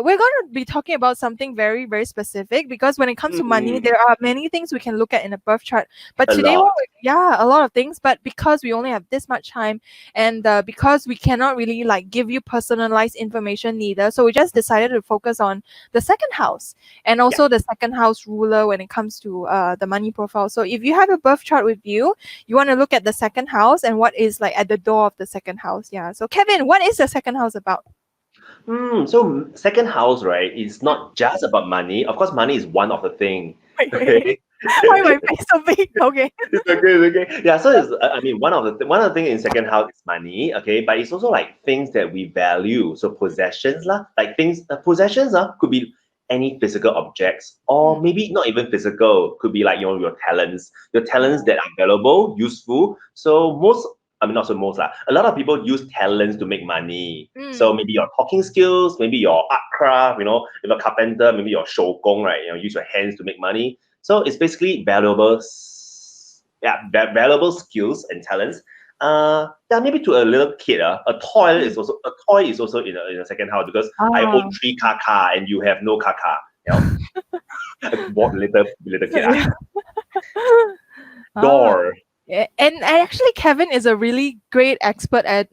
we're going to be talking about something very, very specific, because when it comes to money, there are many things we can look at in a birth chart. But today, a lot of things. But because we only have this much time, and because we cannot really like give you personalized information neither, so we just decided to focus on the second house, and also the second house ruler when it comes to the money profile. So if you have a birth chart with you, you want to look at the second house and what is like at the door of the second house. Yeah. So Kevin, what is the second house about? So second house, right, is not just about money. Of course, money is one of the thing. Okay. Why my face so big? Okay. It's okay. Yeah, so it's, I mean, one of the thing in second house is money, okay, but it's also like things that we value. So possessions lah, like things, possessions could be any physical objects, or maybe not even physical. Could be like your talents that are valuable, useful. So not so most lah. A lot of people use talents to make money. So maybe your talking skills, maybe your art craft, if you're a carpenter, maybe your 手工, right? Use your hands to make money. So it's basically valuable skills and talents. Maybe to a little kid, a toy is also in a second house, because I own 3 car and you have no car. What little kid? Door. And actually, Kevin is a really great expert at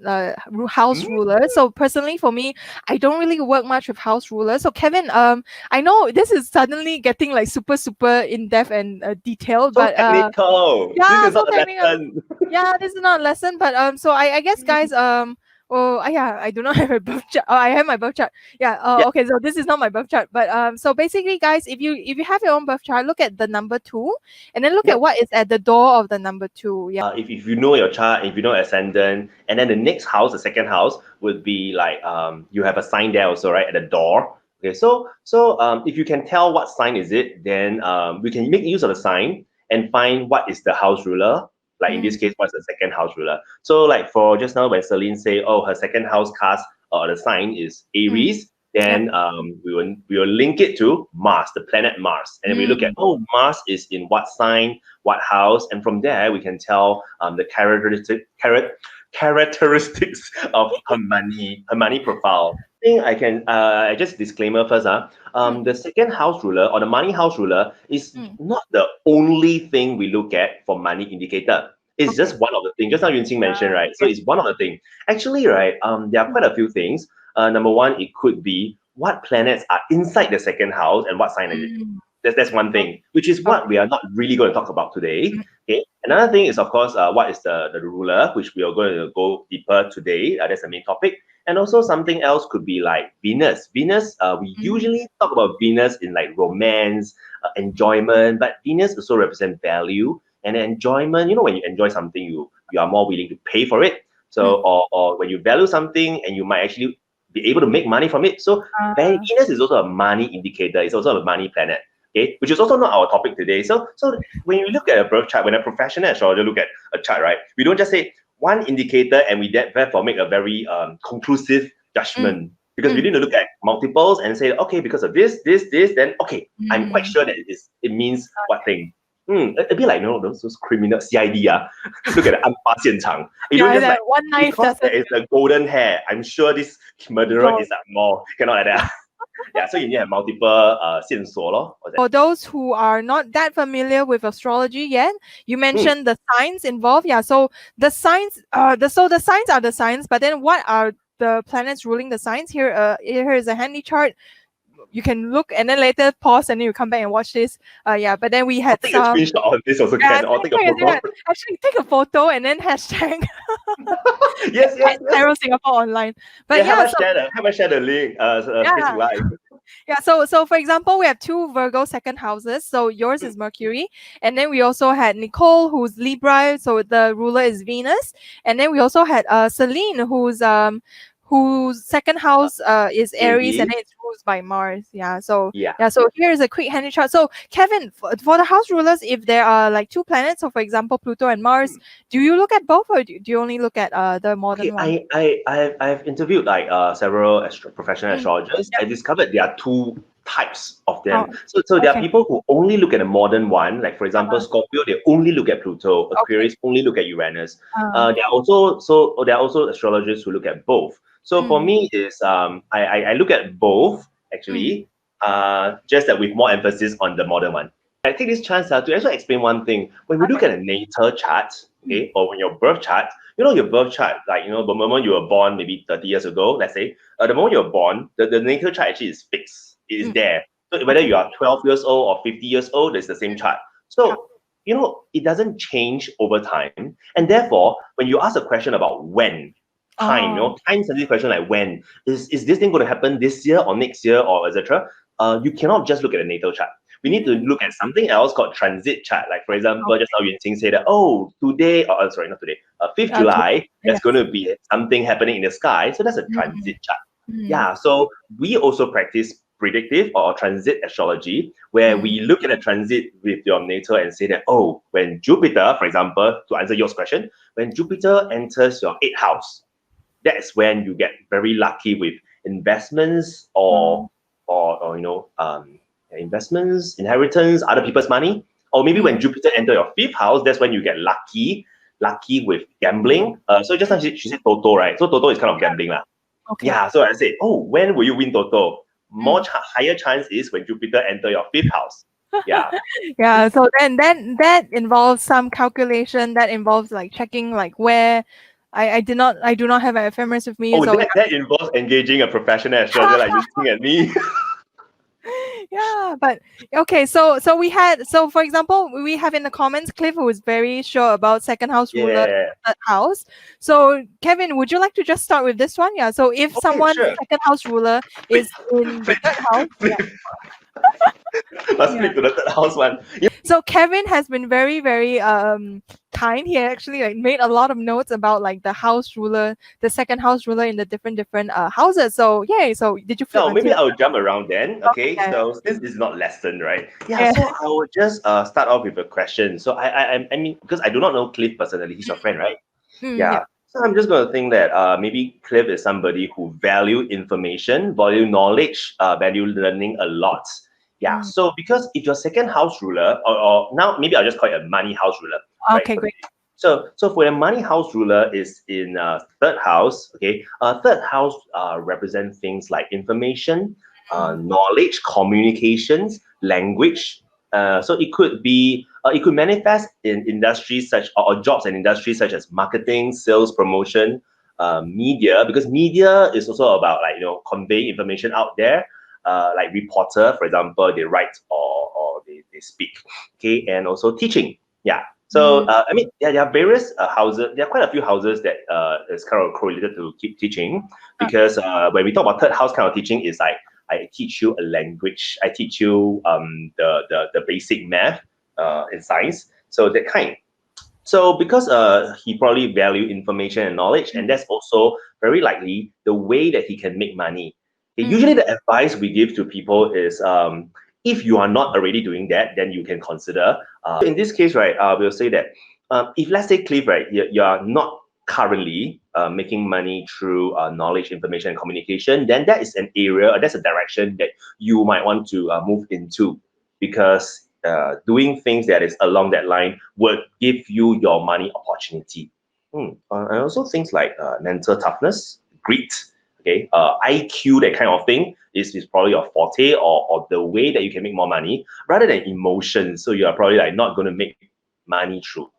house rulers. So personally, for me, I don't really work much with house rulers. So Kevin, I know this is suddenly getting like super in depth and detailed, so but technical. Yeah, this is so not a lesson. Yeah, this is not a lesson, but so I guess guys, I do not have a birth chart. Oh, I have my birth chart. Okay, so this is not my birth chart, but so basically, guys, if you have your own birth chart, look at the number 2, and then look at what is at the door of the number 2. Yeah. If you know your chart, if you know ascendant, and then the next house, the second house, would be like you have a sign there also, right, at the door. Okay, so if you can tell what sign is it, then we can make use of the sign and find what is the house ruler. Like in this case, what's the second house ruler? So like for just now, when Celine say, oh, her second house cast the sign is Aries, then we will link it to Mars, the planet Mars, and then we look at, oh, Mars is in what sign, what house, and from there we can tell the characteristics of her money profile. I think I can just disclaimer first. The second house ruler or the money house ruler is not the only thing we look at for money indicator. It's just one of the things. Just now Yunqing mentioned, right? So it's one of the things. Actually, right, there are quite a few things. Number one, it could be what planets are inside the second house and what sign is it. That's one thing, which is what we are not really going to talk about today. Okay. Another thing is, of course, what is the ruler, which we are going to go deeper today. That's the main topic. And also something else could be like Venus. Venus, we usually talk about Venus in like romance, enjoyment, but Venus also represents value and enjoyment. When you enjoy something, you are more willing to pay for it. So, or when you value something and you might actually be able to make money from it. So Venus is also a money indicator. It's also a money planet. Okay, which is also not our topic today. So when you look at a birth chart, when a professional astrologer look at a chart, right, we don't just say one indicator and we therefore make a very conclusive judgment, because we need to look at multiples and say, okay, because of this, then okay, I'm quite sure that it means what thing. A bit like those criminal CID. Look at the 案发现场. You don't just like one knife because there is the golden hair, I'm sure this murderer is more. Cannot like that. Yeah, so you need to have multiple 线索咯. For those who are not that familiar with astrology yet, you mentioned the signs involved. Yeah, so the signs, the signs are the signs, but then what are the planets ruling the signs? Here is a handy chart. You can look and then later pause and then you come back and watch this. But then we had I'll take a screenshot of this also can. I'll take a photo. Actually, take a photo and then hashtag. yes. Aero Singapore online. But haven't shared the link. Facebook Live. Yeah, so for example, we have 2 Virgo second houses. So yours is Mercury, and then we also had Nicole, who's Libra, so the ruler is Venus, and then we also had Celine, whose second house is Aries, and then it's ruled by Mars. So here's a quick handy chart. So Kevin, for the house rulers, if there are like 2 planets, so for example Pluto and Mars, do you look at both, or do you only look at the modern one? I've interviewed like several professional astrologers. I discovered there are 2 types of them. So there are people who only look at the modern one, like for example Scorpio, they only look at Pluto. Aquarius only look at Uranus. There are also astrologers who look at both. So for me, is I look at both actually, just that with more emphasis on the modern one. I take this chance to actually explain one thing. When we look at a natal chart, okay, or when your birth chart, your birth chart, like, the moment you were born, maybe 30 years ago, let's say, the moment you're born, the natal chart actually is fixed. It is there. So whether you are 12 years old or 50 years old, it's the same chart. So, it doesn't change over time. And therefore, when you ask a question about when, time, time-sensitive question like when, is this thing going to happen this year or next year or etc., you cannot just look at the natal chart. We need to look at something else called transit chart. Like, for example, just now Yuan say that, today, sorry, not today, 5th July, there's going to be something happening in the sky. So that's a transit chart. Yeah, so we also practice predictive or transit astrology, where we look at a transit with your natal and say that, when Jupiter, for example, to answer your question, when Jupiter enters your 8th house, that's when you get very lucky with investments or investments, inheritance, other people's money. Or maybe when Jupiter enter your 5th house, that's when you get lucky with gambling. So just now she said Toto, right? So Toto is kind of gambling lah. Okay. Yeah, so I said, when will you win Toto? Higher chance is when Jupiter enter your 5th house. Yeah. Yeah, so then that involves some calculation, that involves like checking like where I do not have an ephemeris with me. So that involves engaging a professional astrologer like you looking at me. Yeah, but okay, so for example, we have in the comments Cliff, who is very sure about second house ruler, third house. So Kevin, would you like to just start with this one? Yeah. So if someone's second house ruler is in the third house, let's flip to the third house one. So Kevin has been very, very kind. He actually like made a lot of notes about like the house ruler, the second house ruler in the different houses. So yay! So did you flip? No, maybe I'll jump around then. Okay, so this is not lesson, right? Yeah. So I will just start off with a question. So I mean, because I do not know Cliff personally, he's your friend, right? Yeah. So I'm just going to think that maybe Cliff is somebody who value information, value knowledge, value learning a lot. Yeah. So because if your second house ruler, or now maybe I'll just call it a money house ruler. Okay, right? great. So for a money house ruler is in third house. Okay. Third house represents things like information, knowledge, communications, language. So it could be it could manifest in industries such or jobs and industries such as marketing, sales, promotion, media, because media is also about like conveying information out there. Like reporter, for example, they write or they speak. Okay, and also teaching. Yeah. So I mean, there are various houses. There are quite a few houses that is kind of correlated to keep teaching, because when we talk about third house kind of teaching, is like I teach you a language. I teach you the basic math and science. So that kind. So because he probably value information and knowledge, and that's also very likely the way that he can make money. Okay, usually the advice we give to people is if you are not already doing that, then you can consider. In this case, right, we'll say that if let's say Cliff, right, you are not currently making money through knowledge, information, and communication, then that is an area, that's a direction that you might want to move into, because doing things that is along that line would give you your money opportunity. And also things like mental toughness, grit, okay, IQ, that kind of thing is probably your forte, or the way that you can make more money rather than emotion. So you are probably like not going to make money through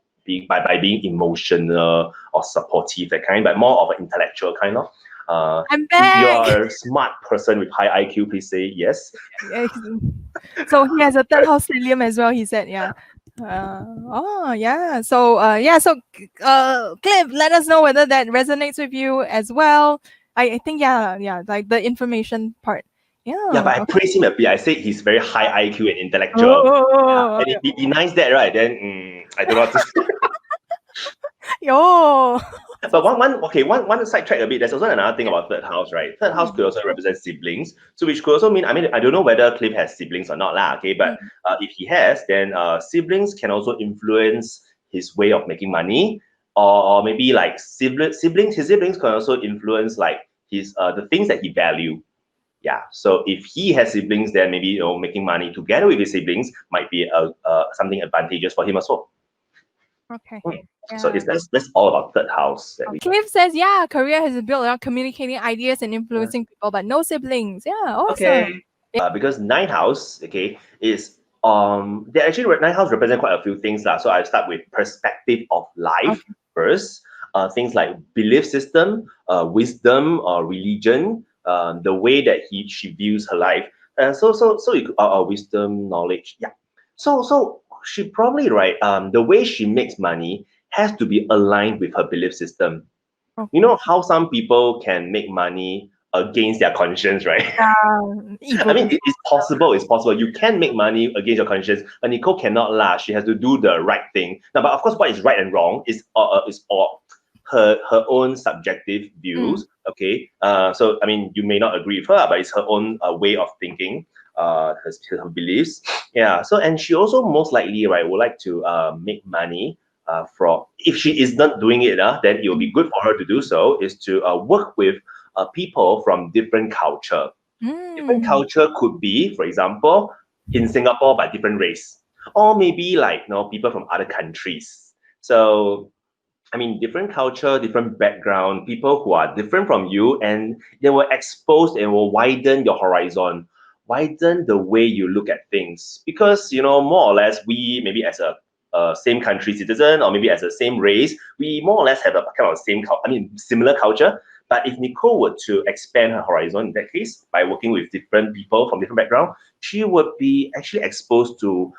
by being emotional or supportive, that kind, but more of an intellectual kind of. I'm back. If you're a smart person with high IQ, please say yes. So he has a third house stellium as well, he said, yeah. So Cliff, let us know whether that resonates with you as well. I think like the information part. Yeah, but I praise him a bit. I said he's very high IQ and intellectual. And if he denies that, right, then I don't know what to say. But one sidetrack a bit. There's also another thing about third house, right? Third house could also represent siblings, so which could also mean, I mean, I don't know whether Cliff has siblings or not, lah. Okay, but if he has, then siblings can also influence his way of making money, or maybe like his siblings can also influence like his the things that he value. Yeah, so if he has siblings, then maybe making money together with his siblings might be something advantageous for him as well. Okay. So it's that's all about third house that we. Cliff says, yeah, career has been built around communicating ideas and Yeah. influencing people, but no siblings. Yeah, awesome. Okay. Because ninth house, okay, is they actually ninth house represent quite a few things lah. So I start with perspective of life first. Things like belief system, wisdom, or religion, the way that she views her life. So you wisdom, knowledge, yeah. So she probably right. The way she makes money has to be aligned with her belief system. You know how some people can make money against their conscience, right? I mean, it's possible. It's possible. You can make money against your conscience, but Nicole cannot lie. She has to do the right thing. Now, but of course, what is right and wrong is all her own subjective views. Okay. So I mean, you may not agree with her, but it's her own way of thinking. Her beliefs. Yeah. So and she also most likely right would like to make money. From if she is not doing it, then it will be good for her to do so. Is to work with people from different culture. Different culture could be, for example, in Singapore, but different race, or maybe like people from other countries. So, I mean, different culture, different background, people who are different from you, and they will expose and will widen your horizon, widen the way you look at things. Because more or less, we maybe as a same country citizen, or maybe as the same race, we more or less have a kind of similar culture. But if Nicole were to expand her horizon in that case by working with different people from different background, she would be actually exposed to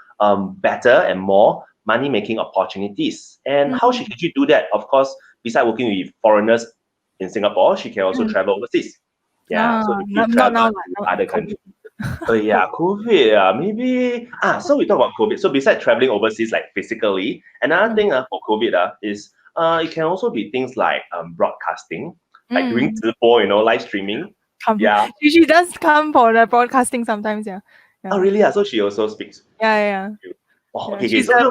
better and more money-making opportunities. And how she can actually do that? Of course, besides working with foreigners in Singapore, she can also travel overseas. Yeah, so if you travel to other countries. Yeah, COVID, maybe. So we talk about COVID. So besides traveling overseas, like physically, another thing for COVID is it can also be things like broadcasting, like doing live streaming. Yeah. She does come for the broadcasting sometimes, yeah. Oh, really? So she also speaks. Yeah. Oh, okay. She's a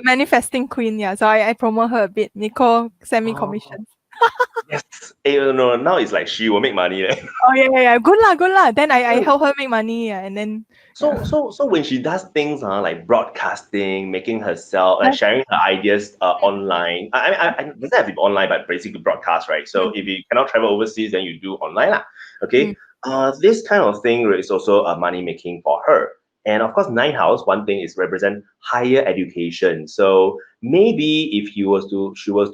manifesting queen, yeah. So I promote her a bit. Nicole send me commissions. Yes. No, now it's like she will make money. Oh yeah. Good lah. Then I help her make money, yeah, and then. So when she does things like broadcasting, making herself, like sharing her ideas online. I doesn't have to be online, but basically broadcast, right? So if you cannot travel overseas, then you do online lah. Okay. This kind of thing is also money making for her. And of course, ninth house, one thing is represent higher education. So maybe if she was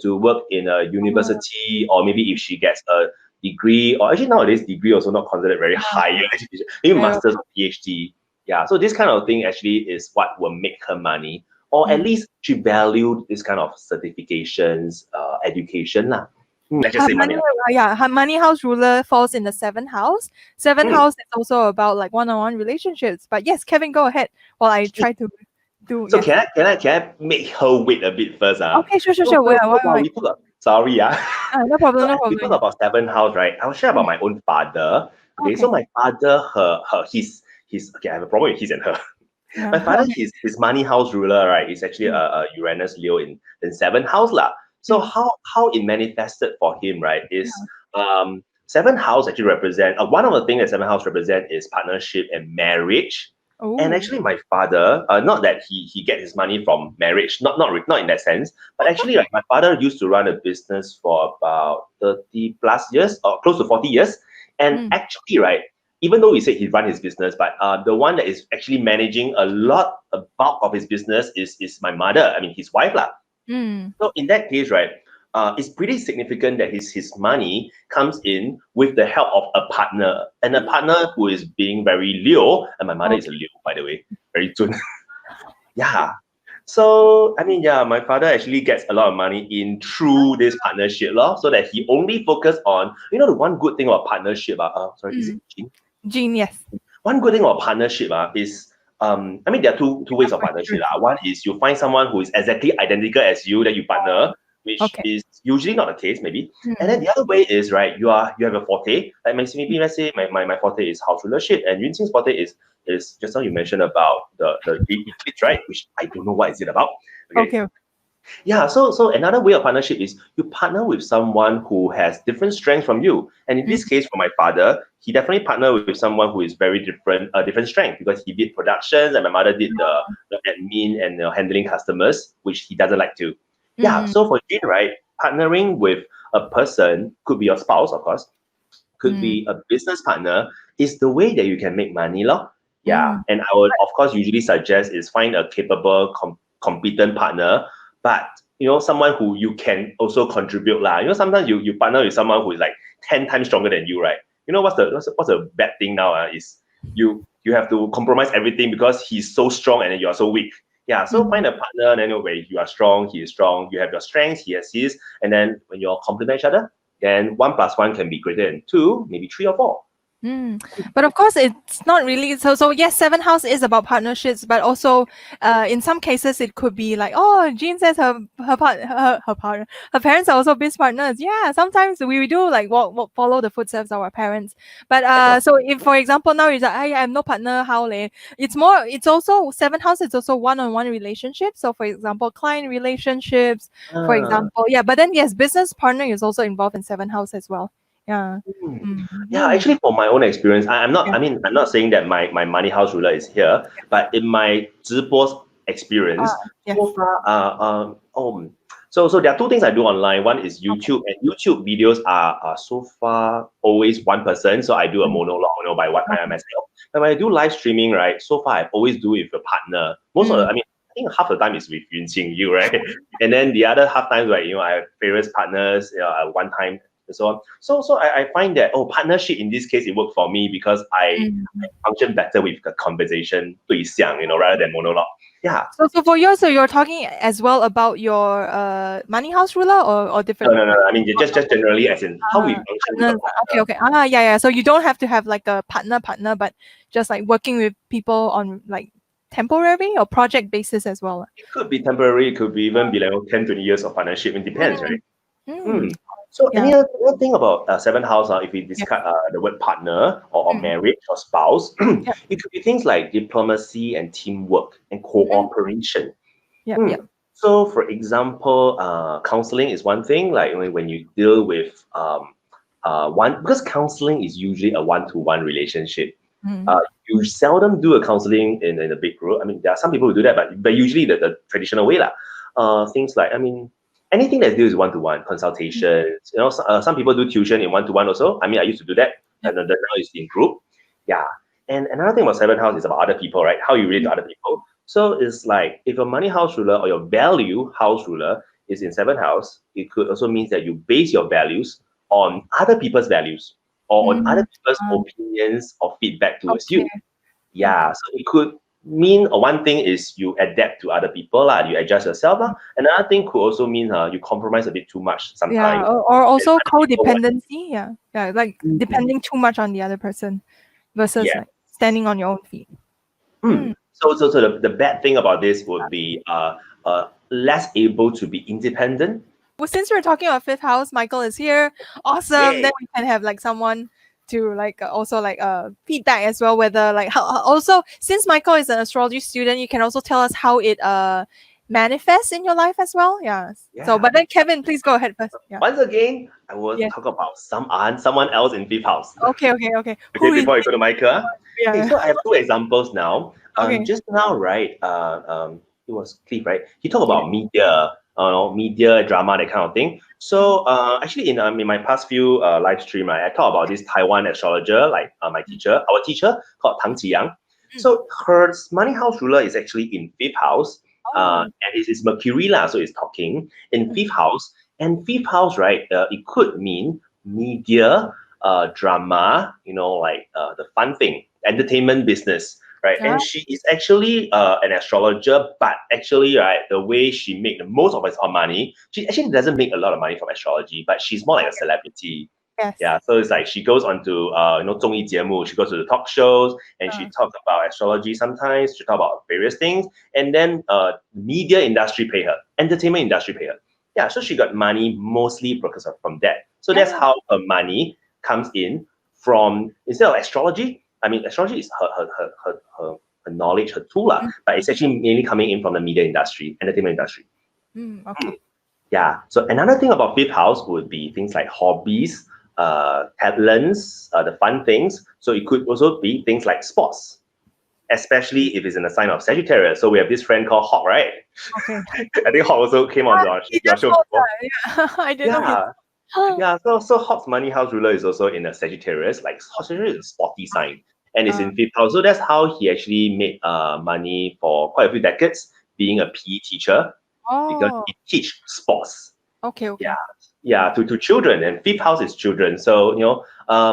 to work in a university, or maybe if she gets a degree, or actually nowadays degree also not considered very higher education, maybe masters or PhD. Yeah, so this kind of thing actually is what will make her money, or at least she valued this kind of certifications, education lah. Let's just say money. Her money house ruler falls in the seventh house. Seventh house is also about like one-on-one relationships. But yes, Kevin, go ahead while I try to do. So can I make her wait a bit first? Okay, sure. Sorry, no problem. We talk about seventh house, right? I'll share about my own father. Okay, so my father, his okay, I have a problem with his and her. My father, his money house ruler, right, is actually a Uranus Leo in seventh house lah. So how it manifested for him, right, is seventh house actually represent one of the things that seventh house represent is partnership and marriage. And actually, my father, not that he gets his money from marriage, not in that sense, but actually, like my father used to run a business for about 30 plus years, or close to 40 years, and actually, right, even though he said he run his business, but the one that is actually managing a bulk of his business is my mother. I mean, his wife lah. So in that case, right, it's pretty significant that his money comes in with the help of a partner, and a partner who is being very Leo, and my mother is a Leo, by the way, very soon. Yeah. So I mean, my father actually gets a lot of money in through this partnership so that he only focus on, the one good thing about partnership. Is it Jean? Jean, yes. One good thing about partnership is I mean, there are two ways of partnership. One is you find someone who is exactly identical as you that you partner, which is usually not the case, maybe. And then the other way is, right, you have a forte. Like maybe let's say my forte is house rulership, and Yunqing's forte is just now you mentioned about the eclipse, right? Which I don't know what is it about. Okay. Yeah, so another way of partnership is you partner with someone who has different strengths from you. And in this case, for my father, he definitely partnered with someone who is very different strength, because he did productions and my mother did the admin and handling customers, which he doesn't like to. Yeah, so for Jean, right, partnering with a person, could be your spouse, of course, could be a business partner, is the way that you can make money, lor. Yeah, and I would, of course, usually suggest is find a capable, competent partner, but someone who you can also contribute lah. Sometimes you partner with someone who is like 10 times stronger than you, right? What's the bad thing now? Is you have to compromise everything because he's so strong and then you are so weak. Yeah, so find a partner, then where you are strong, he is strong, you have your strengths, he has his, and then when you all complement each other, then 1 + 1 can be greater than 2, maybe 3 or 4. But of course, it's not really so. Yes, seventh house is about partnerships, but also, in some cases, it could be like, oh, Jean says her partner, her parents are also business partners. Yeah, sometimes we do like follow the footsteps of our parents. But so if, for example, now you're like, I have no partner, how leh? It's also seventh house. It's also one-on-one relationships. So, for example, client relationships, for example, yeah. But then yes, business partner is also involved in seventh house as well. Yeah. Yeah, actually, from my own experience, I'm not. I mean, I'm not saying that my money house ruler is here, but in my 直播 experience, so far, so there are 2 things I do online. One is YouTube, and YouTube videos are so far always one person. So I do a monologue, by what I am myself. But when I do live streaming, right? So far, I always do it with a partner. Most of the, I think half the time is with Yunqing, you, right? And then the other half times, right? I have various partners. One time. And so on. So I find that partnership in this case it worked for me because I function better with the conversation 对象, rather than monologue. Yeah. So for yours, so you're talking as well about your money house ruler or different? No. I mean just generally as in how we function with a partner. Okay. Yeah. So you don't have to have like a partner, but just like working with people on like temporary or project basis as well. It could be temporary. It could be even be like 10, 20 years of partnership. It depends, right? So any other thing about 7th house, if we discuss the word partner or marriage or spouse, it could be things like diplomacy and teamwork and cooperation. So for example, counseling is one thing, like when you deal with because counseling is usually a one-to-one relationship. You seldom do a counseling in a big group. I mean, there are some people who do that, but usually the traditional way things like, anything that deals with one-to-one consultations, some people do tuition in one-to-one also. I mean, I used to do that, and then now it's in group. Yeah. And another thing about 7th house is about other people, right? How you relate to other people. So it's like if your money house ruler or your value house ruler is in 7th house, it could also mean that you base your values on other people's values or on other people's opinions or feedback towards you. Yeah. So it could mean one thing is you adapt to other people, you adjust yourself. Another thing could also mean you compromise a bit too much sometimes. Yeah, or also codependency. Yeah, like depending too much on the other person versus like standing on your own feet. So the bad thing about this would be less able to be independent. Well, since we're talking about 5th house, Michael is here. Awesome. Yay. Then we can have like someone to like also like feedback as well, whether like how also, since Michael is an astrology student, you can also tell us how it manifests in your life as well. So but then Kevin, please go ahead first. Once again, I will talk about someone else in 5th house. Okay. Before you go to Michael. Okay, so I have 2 examples now. Just now, right, it was Cliff, right? He talked about media, drama, that kind of thing. So actually in my past few live stream, I talked about this Taiwan astrologer, like our teacher called Tang Qiyang. So her money house ruler is actually in 5th house, and it's Mercury so it's talking in 5th house. And 5th house, right, it could mean media, drama, like the fun thing, entertainment business. Right, and she is actually an astrologer, but actually, right, the way she make the most of her money, she actually doesn't make a lot of money from astrology, but she's more like a celebrity. Yeah, so it's like she goes onto 综艺节目, she goes to the talk shows, and she talks about astrology sometimes. She talks about various things, and then media industry pay her, entertainment industry pay her. Yeah, so she got money mostly because from that. So that's how her money comes in from, instead of astrology. I mean, astrology is her knowledge, her tool, but it's actually mainly coming in from the media industry, entertainment industry. Yeah. So another thing about 5th house would be things like hobbies, talents, the fun things. So it could also be things like sports. especially if it's in the sign of Sagittarius. So we have this friend called Hawk, right? Okay. I think Hawk also came on He your does show all before. that. Yeah. I didn't know Yeah. Yeah, so Hawk's money house ruler is also in a Sagittarius. Like Sagittarius is a sporty sign, and it's in fifth house. So that's how he actually made money for quite a few decades, being a PE teacher, because Oh. he teach sports. Okay. Okay. Yeah, to children, and fifth house is children. So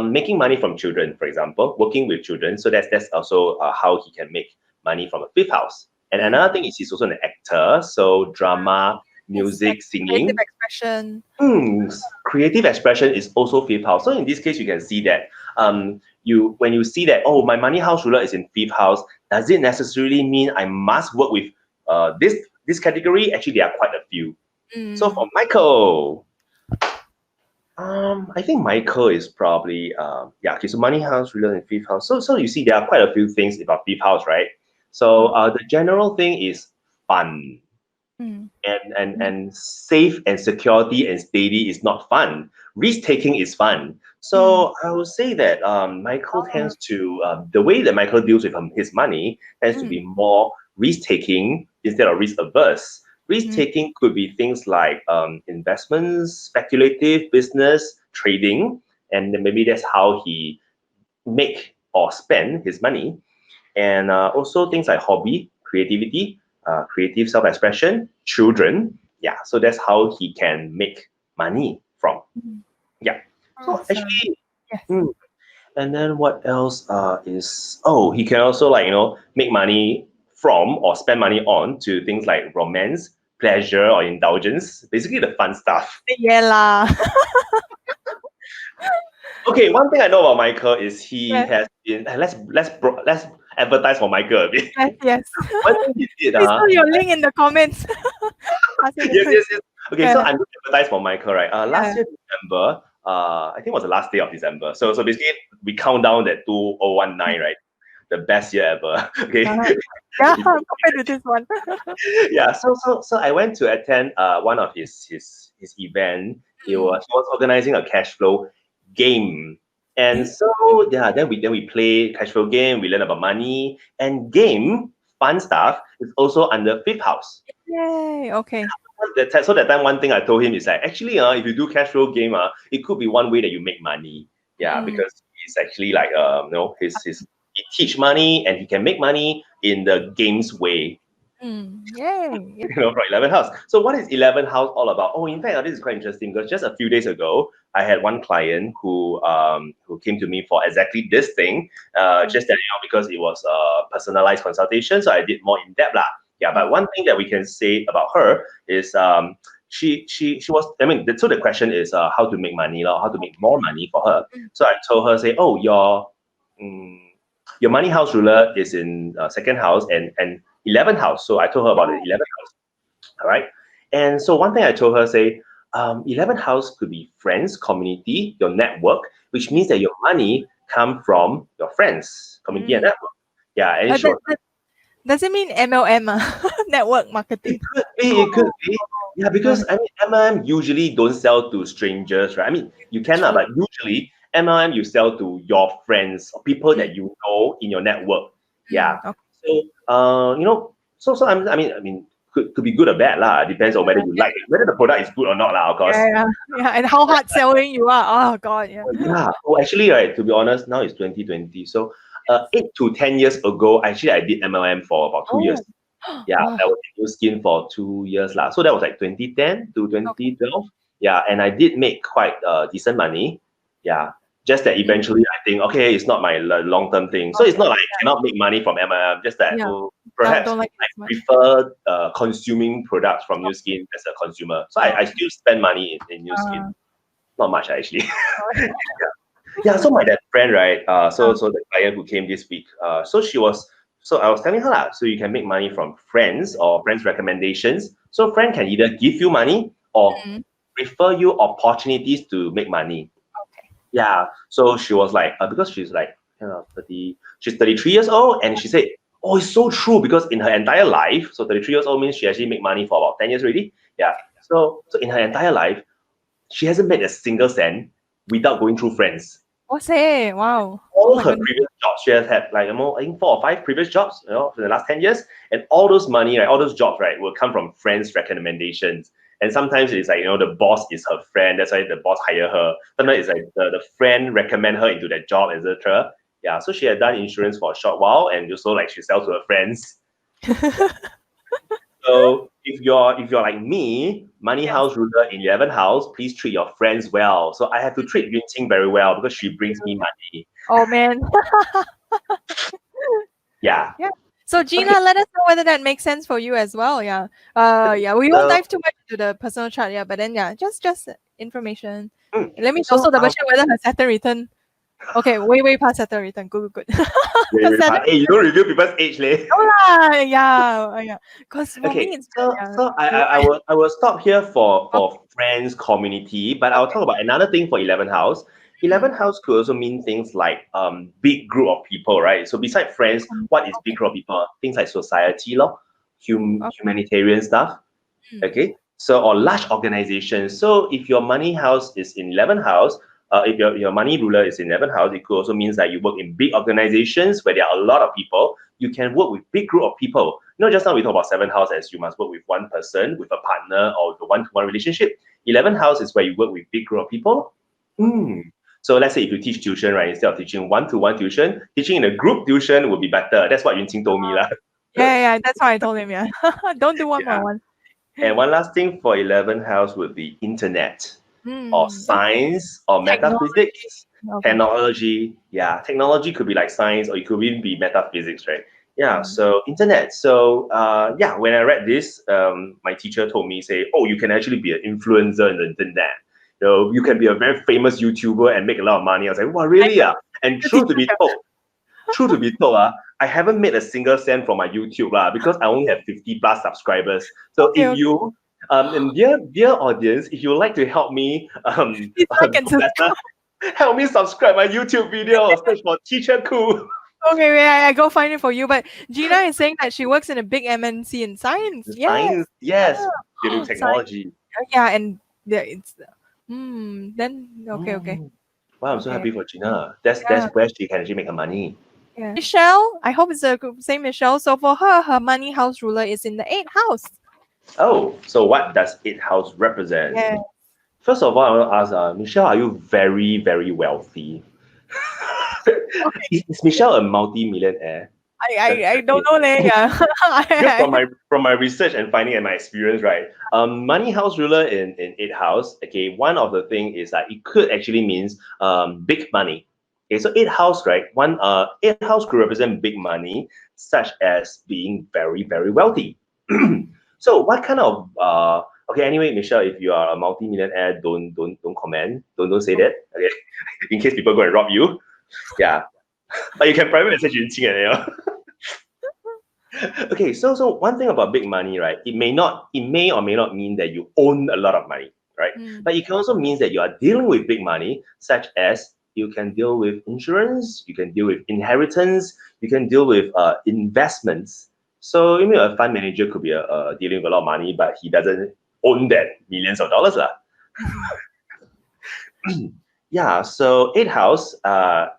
making money from children, for example, working with children. So that's also how he can make money from a fifth house. And another thing is he's also an actor, so drama, It's music, creative singing. expression. Creative expression is also fifth house. So in this case, you can see that when you see that, oh, my money house ruler is in fifth house, does it necessarily mean I must work with this category? Actually, there are quite a few. So for Michael, I think Michael is probably okay. So money house ruler in fifth house. So you see, there are quite a few things about fifth house, right? So the general thing is fun. And safe and security and steady is not fun. Risk taking is fun. So I would say that Michael tends to the way that Michael deals with his money tends to be more risk taking instead of risk averse. Risk taking could be things like investments, speculative business, trading, and then maybe that's how he make or spend his money. And also things like hobby, creativity, creative self-expression, children. Yeah, so that's how he can make money from. Yeah. So Awesome. actually, Yes. and then what else is, he can also make money from or spend money on to things like romance, pleasure, or indulgence, basically the fun stuff. Yeah lah. Okay, one thing I know about Michael is he Yes. has been let's advertise for Michael a bit. Yes. Yes. One thing he did, Please put your link in the comments. yes. Okay, Yeah. so I'm going to advertise for Michael, right? Last Yeah. year December, I think it was the last day of December. So basically we count down that 2019, right? The best year ever. Okay. Yeah, compared to this one. Yeah. So I went to attend one of his event. He was organizing a cash flow game. And so then we play cash flow game, we learn about money, and game fun stuff is also under fifth house. Yay. Okay. So that time, one thing I told him is like, actually, if you do cash flow game, it could be one way that you make money. Yeah, because he's actually like, he teach money and he can make money in the games way. Yay. For 11th house. So what is 11th house all about? Oh, in fact, this is quite interesting because just a few days ago, I had one client who came to me for exactly this thing. Just that because it was a personalized consultation, so I did more in depth lah. Yeah, but one thing that we can say about her is she was, so the question is how to make money, how to make more money for her. So I told her, say, oh, your money house ruler is in second house and 11th house. So I told her about the 11th house. All right. And so one thing I told her, say, 11th house could be friends, community, your network, which means that your money come from your friends, community and network. Yeah. And does it mean MLM? Network marketing. It could be. Yeah, because MLM usually don't sell to strangers, right? You cannot, but usually MLM you sell to your friends or people that you know in your network. Yeah. So could be good or bad lah. Depends on whether you like it, whether the product is good or not lah. Of course. Yeah, and how hard selling you are. Oh God, yeah. Yeah. Oh, actually, right. To be honest, now it's 2020. So 8 to 10 years ago, actually, I did MLM for about 2 years. Yeah, I was in New Skin for 2 years lah. So that was like 2010 to 2012. Yeah, and I did make quite decent money. Yeah, just that eventually I think, okay, it's not my long-term thing. So it's not like I cannot make money from MLM. Just that perhaps don't like I prefer consuming products from New Skin as a consumer. So I still spend money in New Skin. Not much actually. Yeah, so my that friend, right? So the client who came this week, so I was telling her lah, so you can make money from friends or friends' recommendations. So friend can either give you money or refer you opportunities to make money. Okay. Yeah. So she was like, because she's like, she's 33 years old, and she said, oh, it's so true because in her entire life, so 33 years old means she actually made money for about 10 years already. Yeah. So in her entire life, she hasn't made a single cent without going through friends. Oh, say, wow. Oh All my her goodness. previous jobs, she has had like I think 4 or 5 previous jobs, for the last 10 years. And all those money, right, all those jobs, right, will come from friends' recommendations. And sometimes it's like, the boss is her friend, that's why the boss hire her. Sometimes it's like the friend recommend her into that job, etc. Yeah, so she had done insurance for a short while, and also like she sells to her friends. Yeah. So if you're like me, money Yes. house ruler in 11th house, please treat your friends well. So I have to treat Yunqing very well because she brings me money. Oh man. Yeah. Yeah. So Gina, Okay. let us know whether that makes sense for you as well. Yeah. Yeah. We won't So, dive too much into the personal chart. Yeah. But then yeah, just information. Let me so also double check whether her Saturn return. Okay, way past Saturn return. Good. very, Because very Saturn. fast. Hey, you don't reveal people's age, leh. No lah. Yeah. Because for me, Okay, it's so yeah. so I, I, You're I right. will I will stop here for Okay. friends community, but I'll Okay. talk about another thing for 11th house. Hmm. 11th house could also mean things like big group of people, right? So beside friends, what is big Okay. group of people? Things like society, law, Okay. humanitarian stuff. Hmm. Okay, so or large organizations. So if your money house is in 11th house, if your money ruler is in 11th house, it could also means that you work in big organizations where there are a lot of people. You can work with big group of people. Just now we talk about 7th house as you must work with one person, with a partner, or the one-to-one relationship. 11th house is where you work with big group of people. Okay. So let's say if you teach tuition, right, instead of teaching one-to-one tuition, teaching in a group tuition would be better. That's what Yunqing told me lah. Yeah. That's why I told him. Yeah. Don't do one by Yeah. one. And one last thing for 11th house would be internet or Okay. science or Technology. metaphysics, Okay. technology. Yeah, technology could be like science or it could even be metaphysics, right? Yeah, Mm. so internet. So yeah, when I read this, my teacher told me, say, oh, you can actually be an influencer in the internet. You can be a very famous YouTuber and make a lot of money. I was like, wow, really? Yeah. And Good teacher. true to be told, I haven't made a single cent from my YouTube because I only have 50 plus subscribers. So Okay. if you and dear audience, if you would like to help me Please like and do better, subscribe. help me subscribe my YouTube video. Search for Teacher Khoo. Okay, wait, I go find it for you. But Gina is saying that she works in a big MNC in science. The Yes. science, yes, dealing Yeah. with Science. technology. Yeah, and it's then okay. Mm. Wow, I'm so Okay. happy for Gina. That's Yeah. where she can actually make her money. Yeah. Michelle, I hope it's the same Michelle. So for her money house ruler is in the eighth house. Oh, so what does it house represent? Yeah. First of all, I want to ask, Michelle, are you very, very wealthy? Okay. Is Michelle a multi-millionaire? I don't know leh. Yeah. Because from my research and finding and my experience, right? Money house ruler in eighth house. Okay, one of the thing is that it could actually means big money. Okay, so eighth house, right? Eighth house could represent big money, such as being very, very wealthy. So what kind of okay, anyway, Michelle, if you are a multi-millionaire, don't comment. Don't say that. Okay. In case people go and rob you. Yeah. But you can private message Yunqing Okay, so one thing about big money, right? It may or may not mean that you own a lot of money, right? Mm. But it can also mean that you are dealing with big money, such as you can deal with insurance, you can deal with inheritance, you can deal with investments. So you mean a fund manager could be dealing with a lot of money, but he doesn't own that millions of dollars, lah. Yeah. So eighth house,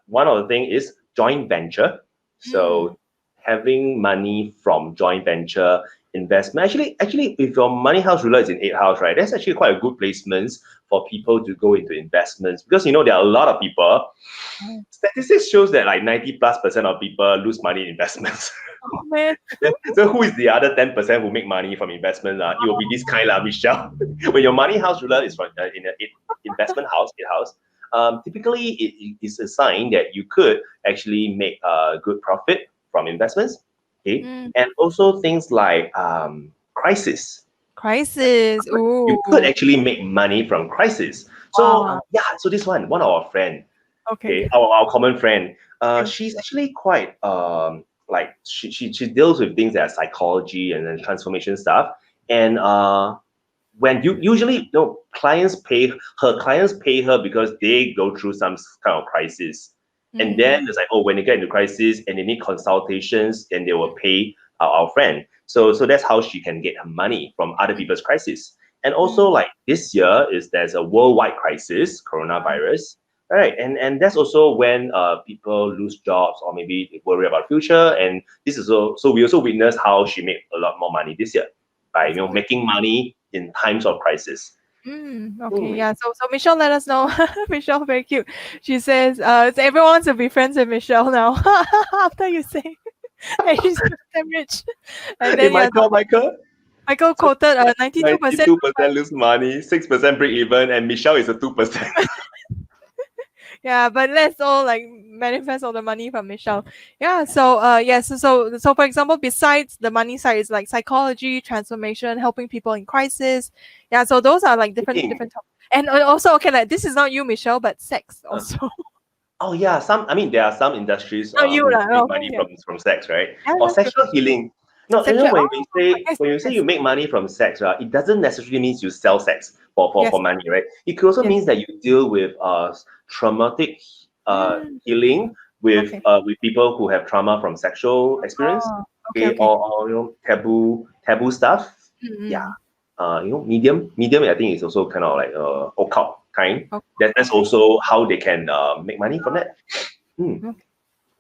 one of the thing is joint venture. Mm. So having money from joint venture investment. Actually, if your money house ruler is in eighth house, right, that's actually quite a good placements for people to go into investments because there are a lot of people. Oh Statistics shows that like 90+% of people lose money in investments. man. So who is the other 10% who make money from investment? It will be this kind of Michelle. When your money house ruler is from in an investment house, eighth house, typically it is a sign that you could actually make a good profit from investments. Okay, Mm. and also things like crisis. Crisis. You could Ooh. actually make money from crisis. So Wow. yeah, so this one of our friend, Okay. okay, our common friend, Okay. she's actually quite like she deals with things that are psychology and then transformation stuff. And when you usually clients pay her because they go through some kind of crisis. And then Mm. it's like, oh, when they get into crisis and they need consultations, then they will pay our friend. So that's how she can get her money from other people's crisis. And also Mm. like this year there's a worldwide crisis, coronavirus. Right, and that's also when people lose jobs or maybe they worry about future. And this is so we also witnessed how she made a lot more money this year by making money in times of crisis. Okay, yeah. So Michelle let us know. Michelle, very cute. She says, so everyone wants to be friends with Michelle now. After you say that she's damn rich. And Hey, then yeah, so Michael so quoted 92%. 92% lose money, 6% break even, and Michelle is a 2%. Yeah, but let's all like manifest all the money from Michelle. Yeah, so yes, so for example, besides the money side is like psychology, transformation, helping people in crisis. Yeah, so those are like different topics. And also okay, like this is not you, Michelle, but sex also. Oh yeah, I mean there are some industries Not you who lah. make Oh, money yeah. from sex, right? Yeah, Or that's true. sexual healing. No, Sexual. Yes, when you say yes, you make money from sex, right, it doesn't necessarily mean you sell sex yes, for money, right? It could also yes. means that you deal with traumatic Mm, healing okay. with people who have trauma from sexual experience, Oh, okay, okay, okay. or taboo stuff. Yeah. Mm-hmm. Medium I think is also kind of like occult kind. That's Okay. also how they can make money from that. Hmm. Okay.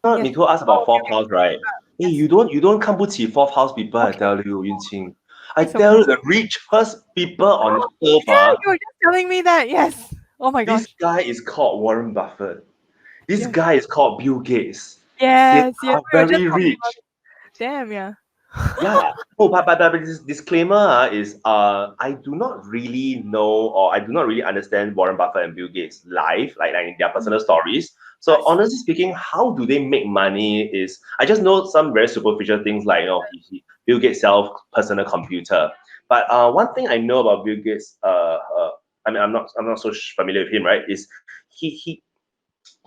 Yes. You told us Oh, about okay, fourth okay. house, right? Hey, Yes. you don't 看不起 fourth house people, I Okay. tell you, Yunqing. I It's tell okay. you, the richest people on earth, Yeah, you were just telling me that. Yes. Oh my this gosh. guy is called Warren Buffett. This Yes. guy is called Bill Gates. They Yes. Yes. are We were just very talking about rich. it. Damn. Yeah. Yeah. Oh, but this disclaimer is I do not really know or I do not really understand Warren Buffett and Bill Gates' life, like in their personal stories. So Nice. honestly speaking, how do they make money? Is I just know some very superficial things like Bill Gates self personal computer. But one thing I know about Bill Gates, I mean I'm not so familiar with him, right? Is he he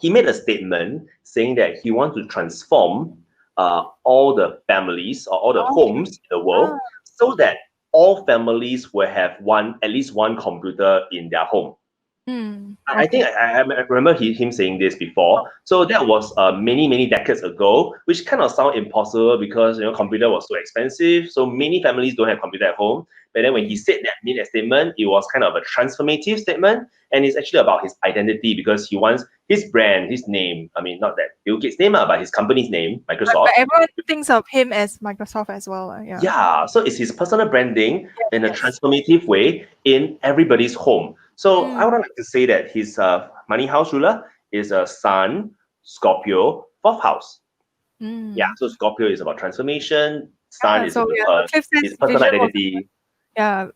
he made a statement saying that he wants to transform all the families or all the Okay. homes in the Ah. world so that all families will have at least one computer in their home. I think Okay. I remember him saying this before. So that was many decades ago, which kind of sound impossible because computer was so expensive. So many families don't have computer at home. But then when he said that made a statement, it was kind of a transformative statement, and it's actually about his identity because he wants his brand, his name. I mean, not that Bill Gates' name, but his company's name, But Microsoft. everyone thinks of him as Microsoft as well. Yeah. Yeah, so it's his personal branding Yes. in a Yes. transformative way in everybody's home. So I Mm. would like to say that his money house ruler is a Sun, Scorpio, fourth house. Yeah, Mm. so Scorpio is about transformation. Sun Yeah. is So about yeah. So Cliff his says personal vision was identity,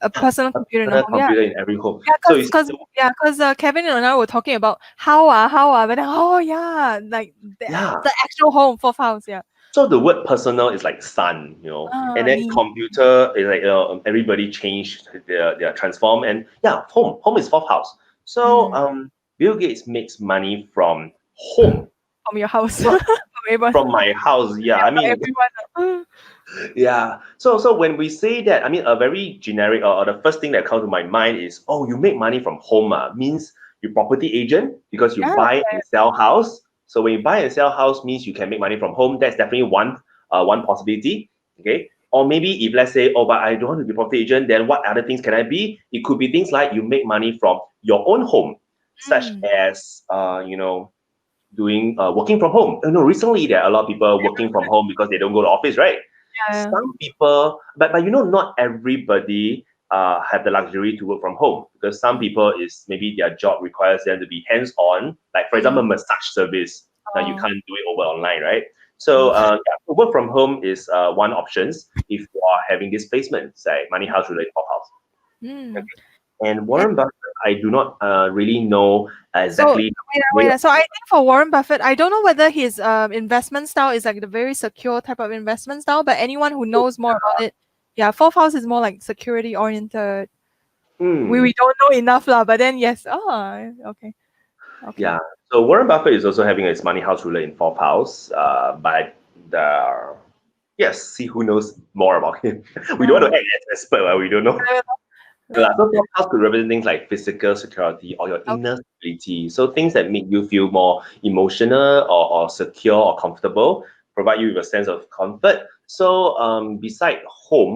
a personal a computer in the personal home. Yeah. computer in every home. Yeah, So you see, cause Kevin and I were talking about but then yeah, like yeah. the actual home fourth house. Yeah. So the word personal is like sun, and then Me. computer is like everybody changed their transform, and yeah, home is fourth house. So Mm. Bill Gates makes money from home, From your house. not From everyone. from my house. Yeah, Yeah, I from mean, everyone. yeah. So when we say that, I mean a very generic or the first thing that comes to my mind is, oh, you make money from home, means you property agent because you Yeah. buy and sell house. So when you buy and sell house means you can make money from home. That's definitely one possibility. Okay. Or maybe if let's say, oh, but I don't want to be property agent, then what other things can I be? It could be things like you make money from your own home, such Mm. as doing working from home. Recently there are a lot of people working from home because they don't go to office, right? Yeah. Some people, but not everybody have the luxury to work from home because some people is maybe their job requires them to be hands on. Like for example, massage service. Now you Oh. can't do it over online, right? So yeah, work from home is one options if you are having this placement, say money house related house. Mm. And And Warren Buffett, I do not really know so exactly. wait. So I think for Warren Buffett, I don't know whether his investment style is like the very secure type of investment style, but anyone who knows more about it, yeah, fourth house is more like security oriented. Hmm. We don't know enough lah, but then yes. Oh, okay. Okay. Yeah. So Warren Buffett is also having his money house ruler in fourth house. But yes, see who knows more about him. We don't want to act as expert, right? We don't know. Yeah, so fourth house could represent things like physical security or your Okay. inner stability. So things that make you feel more emotional or secure or comfortable, provide you with a sense of comfort. So beside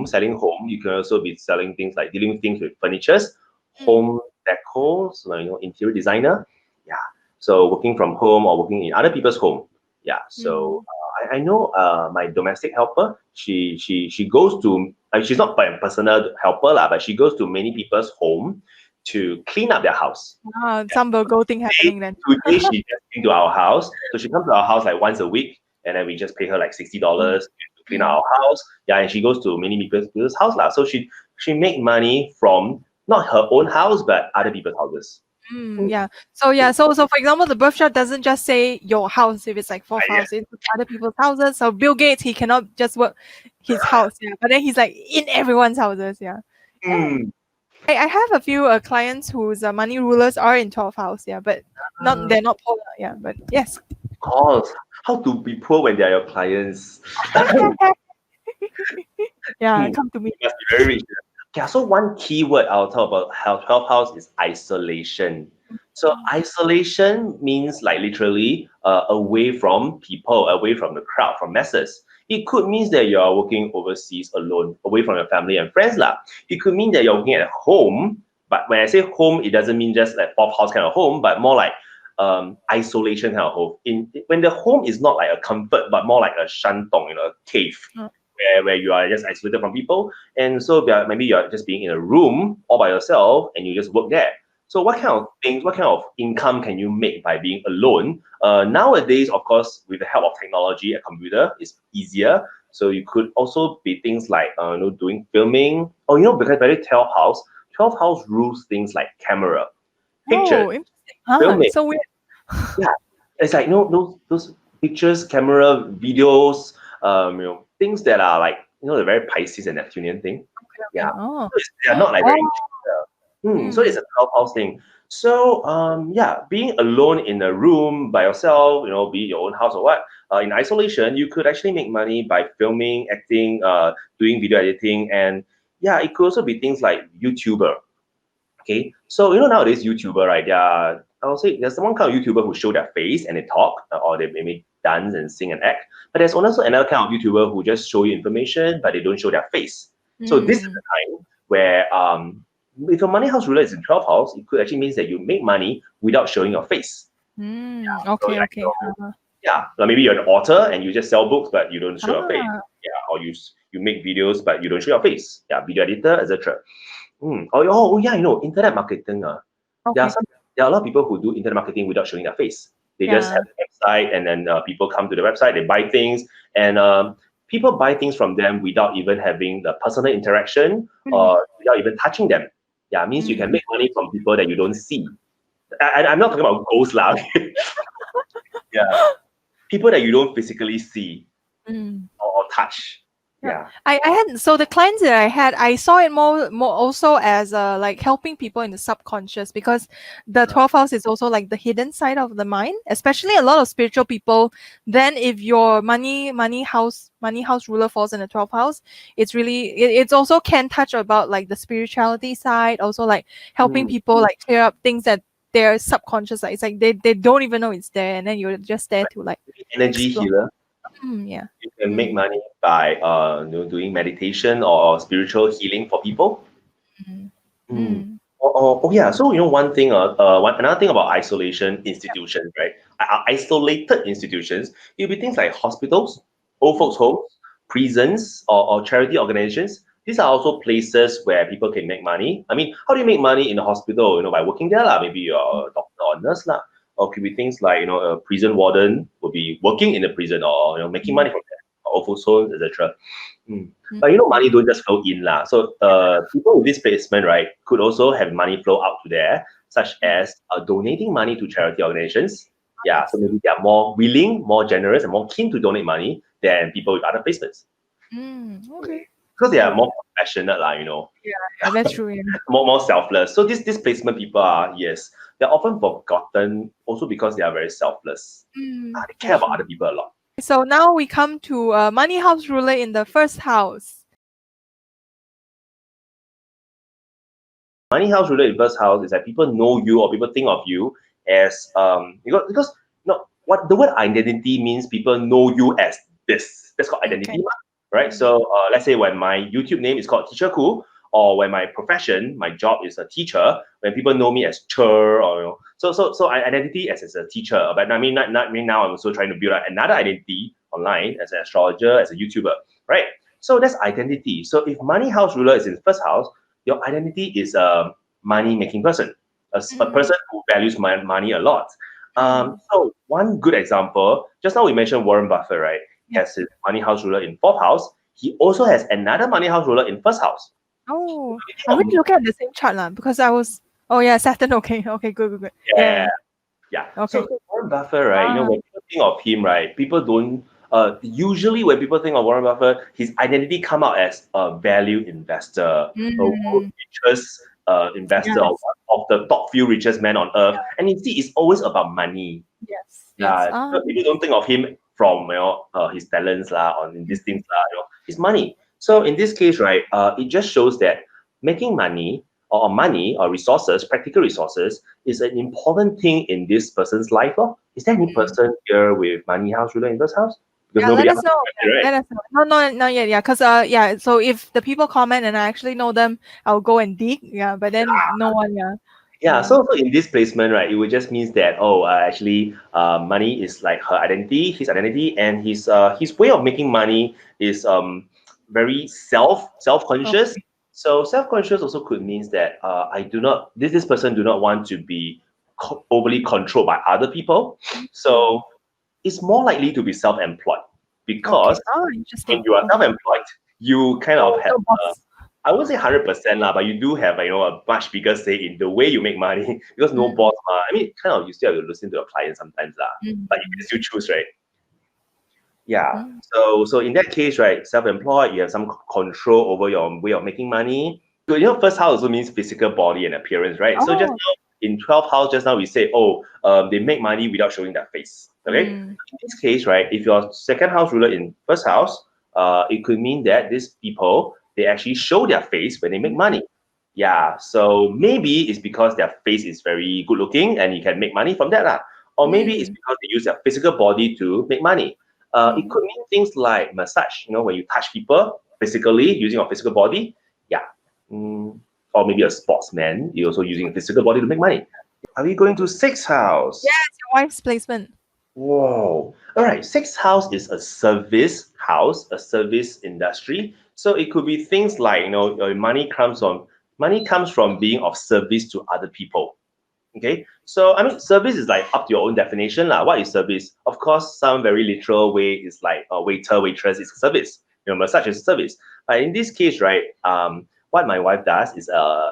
selling home, you can also be selling things like dealing with things with furnitures, Mm. home decor, so interior designer. Yeah. So working from home or working in other people's home. Yeah. So I know my domestic helper. She goes to. She's not a personal helper lah, but she goes to many people's home to clean up their house. Some Virgo thing happening then. Today she just came to our house. So she comes to our house like once a week, and then we just pay her like $60 to clean our house. Yeah, and she goes to many people's house lah. So she make money from not her own house but other people's houses. Yeah. So for example, the birth chart doesn't just say your house if it's like fourth house, it's other people's houses. So Bill Gates, he cannot just work his house, but then he's like in everyone's houses, I have a few clients whose money rulers are in 12th house, but they're not polar, but yes. Of course. How to be poor when they are your clients? Come to me. You must be very rich. Yeah, so one keyword I'll talk about how 12th house is isolation. So isolation means like literally away from people, away from the crowd, from masses. It could mean that you are working overseas alone, away from your family and friends lah. It could mean that you're working at home, but when I say home, it doesn't mean just like fourth house kind of home, but more like isolation kind of home. When the home is not like a comfort, but more like a shantong, a cave. Where you are just isolated from people, and so maybe you're just being in a room all by yourself and you just work there. So what kind of things, what kind of income can you make by being alone? Nowadays, of course, with the help of technology, a computer is easier. So you could also be things like doing filming, or because by the 12th house rules things like camera, pictures, filming. So weird. Yeah, it's like those pictures, camera, videos, things that are like the very Pisces and Neptunian thing. Yeah, so they are not like very. So it's a 12th house thing. So being alone in a room by yourself, be it your own house or what, in isolation, you could actually make money by filming, acting, doing video editing, and it could also be things like YouTuber. Okay, so nowadays YouTuber, right? I'll say there's one kind of YouTuber who show their face and they talk, or they maybe dance and sing and act. But there's also another kind of YouTuber who just show you information, but they don't show their face. So this is the time where if your money house ruler is in 12th house, it could actually means that you make money without showing your face. Okay. Like maybe you're an author and you just sell books, but you don't show your face. Or you make videos, but you don't show your face. Video editor, etc. Internet marketing. There are a lot of people who do internet marketing without showing their face. They just have a website, and then people come to the website, they buy things, and people buy things from them without even having the personal interaction or without even touching them. Means you can make money from people that you don't see. I'm not talking about ghosts lah. People that you don't physically see or touch. I had, so the clients that I had, I saw it more also as like helping people in the subconscious, because the 12th house is also like the hidden side of the mind, especially a lot of spiritual people. Then if your money house ruler falls in the 12th house, it's really it's also can touch about like the spirituality side, also like helping people like clear up things that their subconscious, like it's like they don't even know it's there, and then you're just there to like energy healer. You can make money by doing meditation or spiritual healing for people. So one thing, another thing about isolation institutions, right? Isolated institutions, it'll be things like hospitals, old folks' homes, prisons, or charity organizations. These are also places where people can make money. I mean, how do you make money in a hospital? By working there lah. Maybe you're a doctor or nurse lah. Or could be things like a prison warden will be working in the prison, or making money from there, or awful souls, etc. But money don't just flow in lah. So people with this placement, right, could also have money flow out to there, such as donating money to charity organizations. So maybe they are more willing, more generous, and more keen to donate money than people with other placements. Because they are more compassionate lah, that's true. More selfless. So this placement people are, they're often forgotten also because they are very selfless. They care about other people a lot. So now we come to money house ruler in the first house. Money house ruler in first house is that people know you, or people think of you as because what the word identity means, people know you as this. That's called identity, right? So let's say when my YouTube name is called Teacher Khoo, or when my profession, my job is a teacher, when people know me as Cher, or so identity as a teacher. But I mean, not now. I'm also trying to build up another identity online as an astrologer, as a YouTuber, right? So that's identity. So if money house ruler is in the first house, your identity is a money making person, a person who values money a lot. So one good example, just now we mentioned Warren Buffett, right? He has his money house ruler in fourth house. He also has another money house ruler in first house. Oh, I'm going to look at the same chart lah, because I was. Oh yeah, Saturn. Okay, good. Yeah. Okay. So Warren Buffett, right? When people think of him, right, people don't. Usually when people think of Warren Buffett, his identity come out as a value investor, a world richest investor, Yes. of the top few richest men on earth. And you see, it's always about money. Yes. So people don't think of him from his talents lah, or in these things lah, his money. So in this case, right, it just shows that making money or money or resources, practical resources, is an important thing in this person's life. Is there any person here with money house ruler in this house? Because Let us asked know. me, right? Let us know. No, not yet. Yeah, because so if the people comment and I actually know them, I'll go and dig. Yeah, but then no one. Yeah, so in this placement, right, it would just means that actually, money is like her identity, his identity, and his way of making money is very self-conscious. Okay. So self-conscious also could means that this person do not want to be overly controlled by other people. So it's more likely to be self-employed, because Interesting. when you are self-employed, you kind of have No boss. I wouldn't say 100% lah, but you do have a much bigger say in the way you make money because no boss. I mean, kind of you still have to listen to your client sometimes lah, but you can still choose, right? Yeah. So in that case, right, self-employed, you have some control over your way of making money. So first house also means physical body and appearance, right? So just now in 12th house, just now we say, they make money without showing their face. Okay. In this case, right, if your second house ruler in first house, it could mean that these people, they actually show their face when they make money. Yeah, so maybe it's because their face is very good looking and you can make money from that lah. Or maybe it's because they use their physical body to make money. It could mean things like massage, when you touch people physically using your physical body. Yeah. Or maybe a sportsman, you're also using a physical body to make money. Are we going to sixth house? Yes, your wife's placement. Whoa. All right. Sixth house is a service house, a service industry. So it could be things like, your money comes from being of service to other people. Okay. So, I mean, service is like up to your own definition lah. What is service? Of course, some very literal way is like a waiter, waitress is a service. Massage is a service. But in this case, right, what my wife does is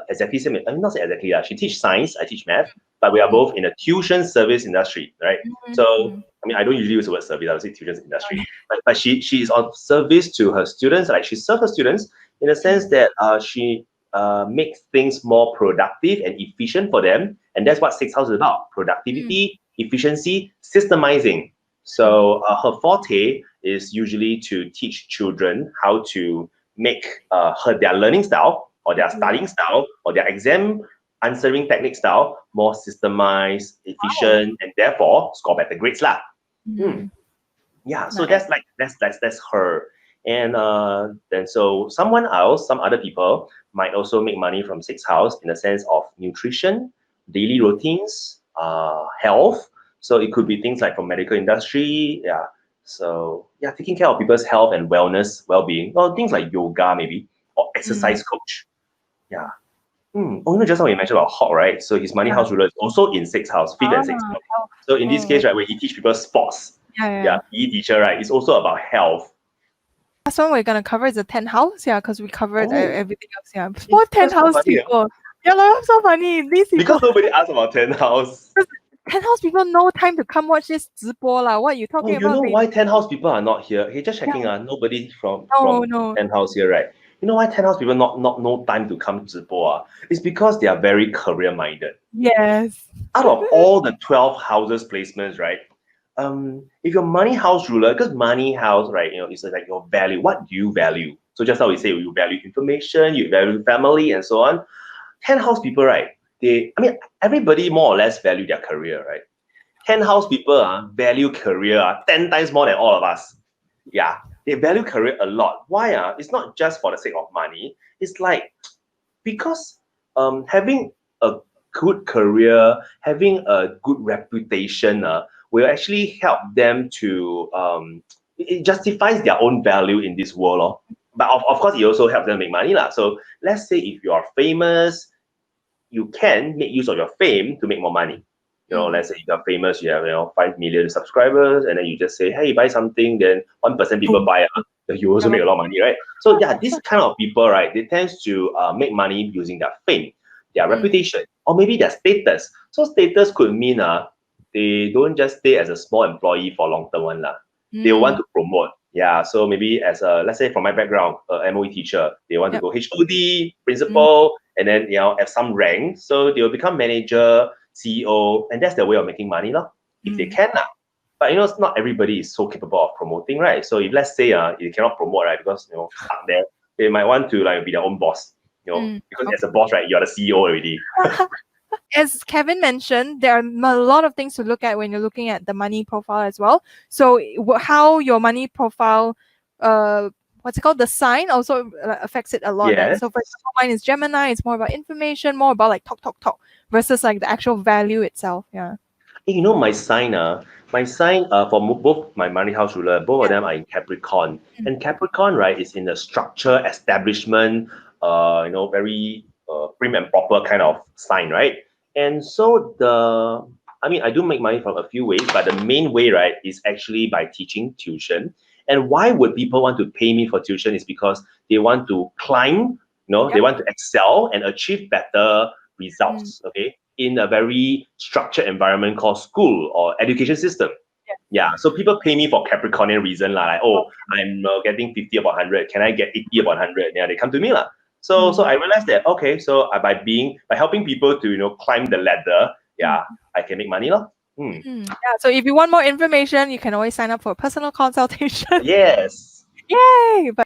exactly same. I mean, not exactly. She teaches science, I teach math, but we are both in a tuition service industry, right? So I mean, I don't usually use the word service. I would say tuition industry, but she is on service to her students. Like she serves her students in a sense that she makes things more productive and efficient for them, and that's what sixth house is about: productivity, efficiency, systemizing. So her forte is usually to teach children how to make their learning style or their studying style or their exam answering technique style more systemized, efficient, and therefore score better grades lah. Yeah, so that's her. And then so some other people might also make money from sixth house in the sense of nutrition, daily routines, health. So it could be things like from medical industry, yeah. So yeah, taking care of people's health and wellness, well-being, or things like yoga maybe, or exercise coach. Yeah. Just now we mentioned about Hawk, right? So his money house ruler is also in sixth house, fifth and sixth house. So in this case, right, when he teach people sports, PE teacher, right, it's also about health. Last one we're gonna cover is the 10th house, because we covered everything else. Yeah, more 10th house people. Yeah, so funny. These people. Because nobody asked about 10th house. 10th house people no time to come watch this 直播 lah. What you talking about? You know why 10th house people are not here? Hey, just checking. Nobody from 10th house here, right? You know why 10th house people not no time to come 直播? It's because they are very career minded. Yes. Out of all the 12 houses placements, right? If your money house ruler, because money house, right, is like your value. What do you value? So just how we say you value information, you value family, and so on. 10th house people, right? Everybody more or less value their career, right? 10th house people value career 10 times more than all of us. Yeah, they value career a lot. Why? It's not just for the sake of money. It's like because having a good career, having a good reputation will actually help them to it justifies their own value in this world. But of course, it also helps them make money. So let's say if you are famous, you can make use of your fame to make more money. Let's say you're famous, you have 5 million subscribers, and then you just say, hey, buy something, then 1% people buy, you also make a lot of money, right? So yeah, this kind of people, right, they tend to make money using their fame, their reputation, or maybe their status. So status could mean they don't just stay as a small employee for long term one. They want to promote. Yeah, so maybe as a, let's say from my background, MOE teacher, they want to go HOD, principal, and then have some rank. So they will become manager, CEO, and that's their way of making money, if they can. But it's not everybody is so capable of promoting, right? So if let's say you cannot promote, right, because stuck there, they might want to be their own boss. Because as a boss, right, you're the CEO already. As Kevin mentioned, there are a lot of things to look at when you're looking at the money profile as well. So how your money profile, what's it called? The sign also affects it a lot. Yes. Right? So for example, mine is Gemini. It's more about information, more about like talk, versus like the actual value itself. Yeah. My sign, for both my money house ruler, both of them are in Capricorn. And Capricorn, right, is in the structure, establishment, very prim and proper kind of sign, right? And so I do make money from a few ways, but the main way, right, is actually by teaching tuition. And why would people want to pay me for tuition is because they want to climb, they want to excel and achieve better results, okay, in a very structured environment called school or education system. Yeah, so people pay me for Capricornian reason, like, oh, I'm getting 50 upon 100, can I get 80 upon 100? Yeah, they come to me. So I realized that, okay, so by helping people to climb the ladder, I can make money. Yeah, so if you want more information, you can always sign up for a personal consultation. Yes. Yay! But